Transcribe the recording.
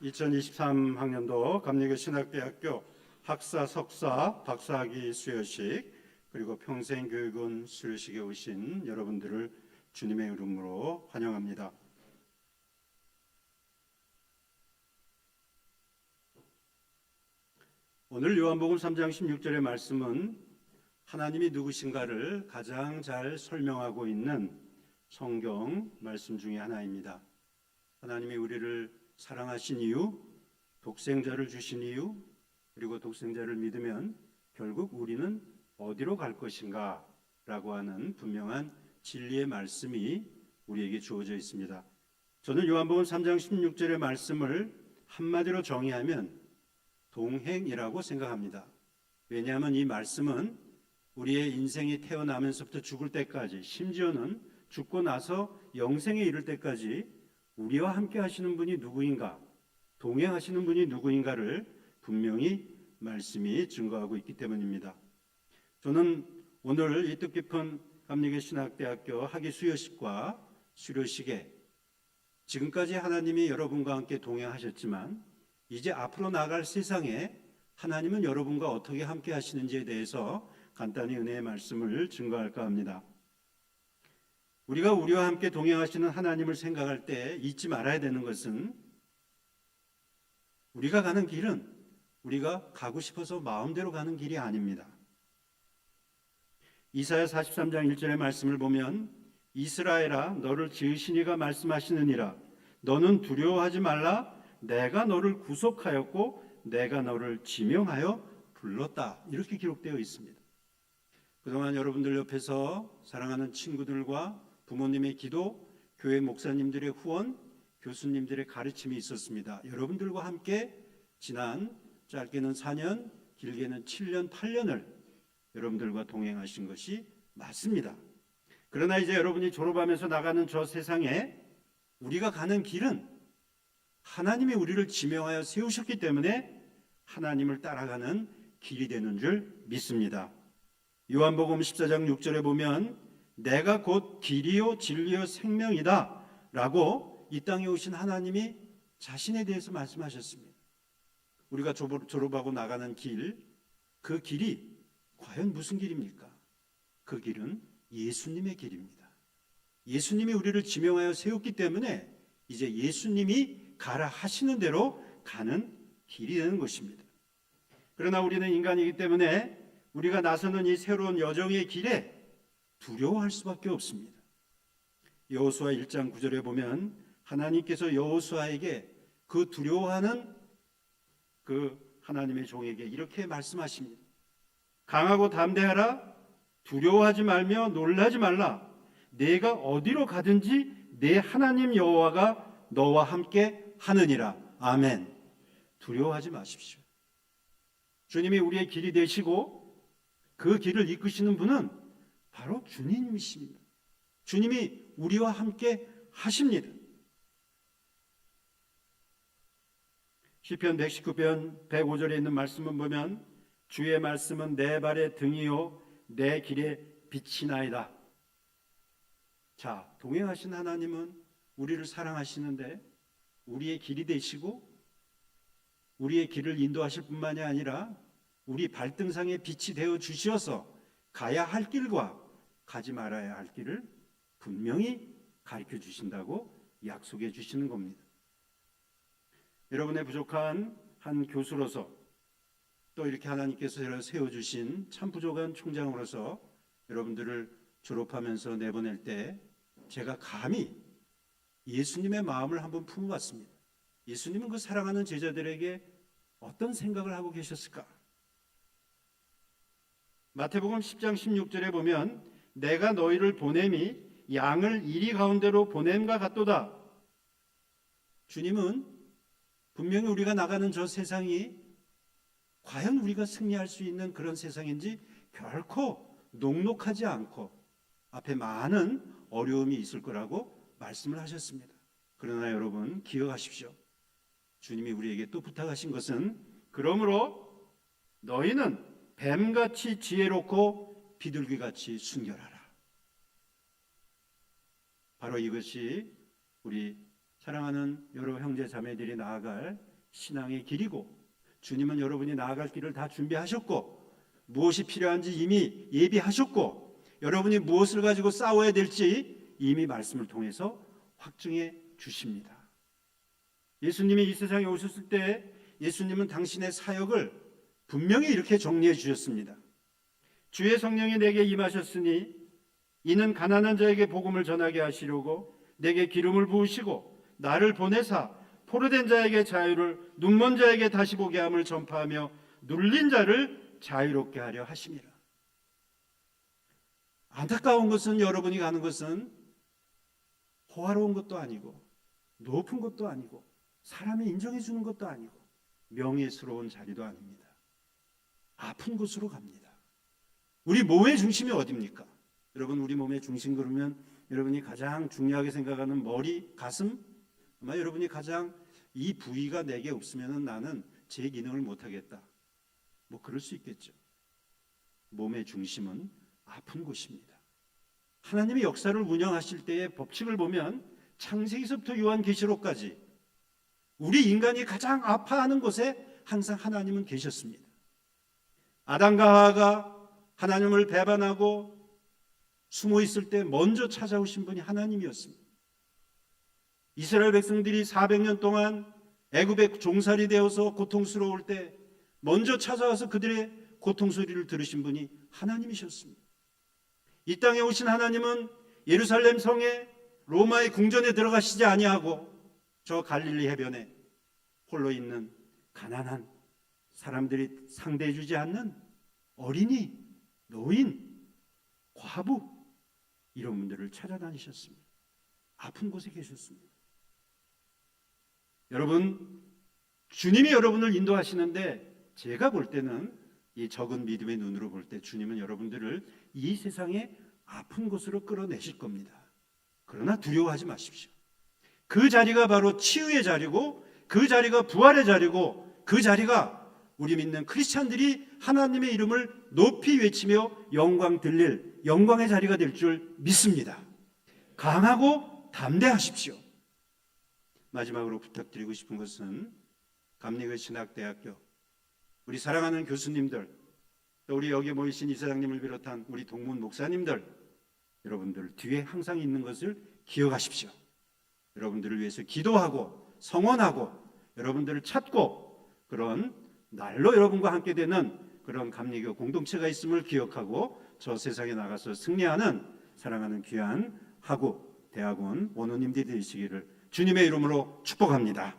2023학년도 감리교 신학대학교 학사, 석사, 박사학위 수여식 그리고 평생교육원 수료식에 오신 여러분들을 주님의 이름으로 환영합니다. 오늘 요한복음 3장 16절의 말씀은 하나님이 누구신가를 가장 잘 설명하고 있는 성경 말씀 중에 하나입니다. 하나님이 우리를 사랑하신 이유, 독생자를 주신 이유, 그리고 독생자를 믿으면 결국 우리는 어디로 갈 것인가 라고 하는 분명한 진리의 말씀이 우리에게 주어져 있습니다. 저는 요한복음 3장 16절의 말씀을 한마디로 정의하면 동행이라고 생각합니다. 왜냐하면 이 말씀은 우리의 인생이 태어나면서부터 죽을 때까지, 심지어는 죽고 나서 영생에 이를 때까지 우리와 함께 하시는 분이 누구인가, 동행하시는 분이 누구인가를 분명히 말씀이 증거하고 있기 때문입니다. 저는 오늘 이 뜻깊은 감리교 신학대학교 학위 수여식과 수료식에 지금까지 하나님이 여러분과 함께 동행하셨지만 이제 앞으로 나갈 세상에 하나님은 여러분과 어떻게 함께 하시는지에 대해서 간단히 은혜의 말씀을 증거할까 합니다. 우리가 우리와 함께 동행하시는 하나님을 생각할 때 잊지 말아야 되는 것은 우리가 가는 길은 우리가 가고 싶어서 마음대로 가는 길이 아닙니다. 이사야 43장 1절의 말씀을 보면 이스라엘아 너를 지으신 이가 말씀하시느니라 너는 두려워하지 말라 내가 너를 구속하였고 내가 너를 지명하여 불렀다 이렇게 기록되어 있습니다. 그동안 여러분들 옆에서 사랑하는 친구들과 부모님의 기도, 교회 목사님들의 후원, 교수님들의 가르침이 있었습니다. 여러분들과 함께 지난 짧게는 4년, 길게는 7년, 8년을 여러분들과 동행하신 것이 맞습니다. 그러나 이제 여러분이 졸업하면서 나가는 저 세상에 우리가 가는 길은 하나님이 우리를 지명하여 세우셨기 때문에 하나님을 따라가는 길이 되는 줄 믿습니다. 요한복음 14장 6절에 보면 내가 곧 길이요 진리요 생명이다 라고 이 땅에 오신 하나님이 자신에 대해서 말씀하셨습니다. 우리가 졸업하고 나가는 길, 그 길이 과연 무슨 길입니까? 그 길은 예수님의 길입니다. 예수님이 우리를 지명하여 세웠기 때문에 이제 예수님이 가라 하시는 대로 가는 길이 되는 것입니다. 그러나 우리는 인간이기 때문에 우리가 나서는 이 새로운 여정의 길에 두려워할 수밖에 없습니다. 여호수아 1장 9절에 보면 하나님께서 여호수아에게 그 두려워하는 그 하나님의 종에게 이렇게 말씀하십니다. 강하고 담대하라 두려워하지 말며 놀라지 말라 내가 어디로 가든지 내 하나님 여호와가 너와 함께 하느니라. 아멘. 두려워하지 마십시오. 주님이 우리의 길이 되시고 그 길을 이끄시는 분은 바로 주님이십니다. 주님이 우리와 함께 하십니다. 시편 119편 105절에 있는 말씀을 보면 주의 말씀은 내 발의 등이요 내 길의 빛이나이다. 자, 동행하신 하나님은 우리를 사랑하시는데 우리의 길이 되시고 우리의 길을 인도하실 뿐만이 아니라 우리 발등상에 빛이 되어 주셔서 가야 할 길과 가지 말아야 할 길을 분명히 가르쳐 주신다고 약속해 주시는 겁니다. 여러분의 부족한 한 교수로서 또 이렇게 하나님께서 세워주신 참 부족한 총장으로서 여러분들을 졸업하면서 내보낼 때 제가 감히 예수님의 마음을 한번 품어봤습니다. 예수님은 그 사랑하는 제자들에게 어떤 생각을 하고 계셨을까? 마태복음 10장 16절에 보면 내가 너희를 보냄이 양을 이리 가운데로 보냄과 같도다. 주님은 분명히 우리가 나가는 저 세상이 과연 우리가 승리할 수 있는 그런 세상인지 결코 녹록하지 않고 앞에 많은 어려움이 있을 거라고 말씀을 하셨습니다. 그러나 여러분 기억하십시오. 주님이 우리에게 또 부탁하신 것은 그러므로 너희는 뱀같이 지혜롭고 비둘기같이 순결하라. 바로 이것이 우리 사랑하는 여러 형제 자매들이 나아갈 신앙의 길이고 주님은 여러분이 나아갈 길을 다 준비하셨고 무엇이 필요한지 이미 예비하셨고 여러분이 무엇을 가지고 싸워야 될지 이미 말씀을 통해서 확증해 주십니다. 예수님이 이 세상에 오셨을 때 예수님은 당신의 사역을 분명히 이렇게 정리해 주셨습니다. 주의 성령이 내게 임하셨으니 이는 가난한 자에게 복음을 전하게 하시려고 내게 기름을 부으시고 나를 보내사 포로된 자에게 자유를 눈먼 자에게 다시 보게 함을 전파하며 눌린 자를 자유롭게 하려 하심이라. 안타까운 것은 여러분이 가는 것은 호화로운 것도 아니고 높은 것도 아니고 사람이 인정해 주는 것도 아니고 명예스러운 자리도 아닙니다. 아픈 곳으로 갑니다. 우리 몸의 중심이 어디입니까? 여러분 우리 몸의 중심 그러면 여러분이 가장 중요하게 생각하는 머리, 가슴? 아마 여러분이 가장 이 부위가 내게 없으면 나는 제 기능을 못하겠다. 뭐 그럴 수 있겠죠. 몸의 중심은 아픈 곳입니다. 하나님이 역사를 운영하실 때의 법칙을 보면 창세기서부터 요한계시록까지 우리 인간이 가장 아파하는 곳에 항상 하나님은 계셨습니다. 아담과 하와가 하나님을 배반하고 숨어 있을 때 먼저 찾아오신 분이 하나님이었습니다. 이스라엘 백성들이 400년 동안 애굽에 종살이 되어서 고통스러울 때 먼저 찾아와서 그들의 고통 소리를 들으신 분이 하나님이셨습니다. 이 땅에 오신 하나님은 예루살렘 성에 로마의 궁전에 들어가시지 아니하고 저 갈릴리 해변에 홀로 있는 가난한 사람들이 상대해 주지 않는 어린이, 노인, 과부 이런 분들을 찾아다니셨습니다. 아픈 곳에 계셨습니다. 여러분, 주님이 여러분을 인도하시는데 제가 볼 때는 이 적은 믿음의 눈으로 볼 때 주님은 여러분들을 이 세상의 아픈 곳으로 끌어내실 겁니다. 그러나 두려워하지 마십시오. 그 자리가 바로 치유의 자리고 그 자리가 부활의 자리고 그 자리가 우리 믿는 크리스찬들이 하나님의 이름을 높이 외치며 영광 들릴 영광의 자리가 될 줄 믿습니다. 강하고 담대하십시오. 마지막으로 부탁드리고 싶은 것은 감리교 신학대학교 우리 사랑하는 교수님들 또 우리 여기 모이신 이사장님을 비롯한 우리 동문 목사님들 여러분들 뒤에 항상 있는 것을 기억하십시오. 여러분들을 위해서 기도하고 성원하고 여러분들을 찾고 그런 날로 여러분과 함께 되는 그런 감리교 공동체가 있음을 기억하고 저 세상에 나가서 승리하는 사랑하는 귀한 하구 대학원 원로님들이 되시기를 주님의 이름으로 축복합니다.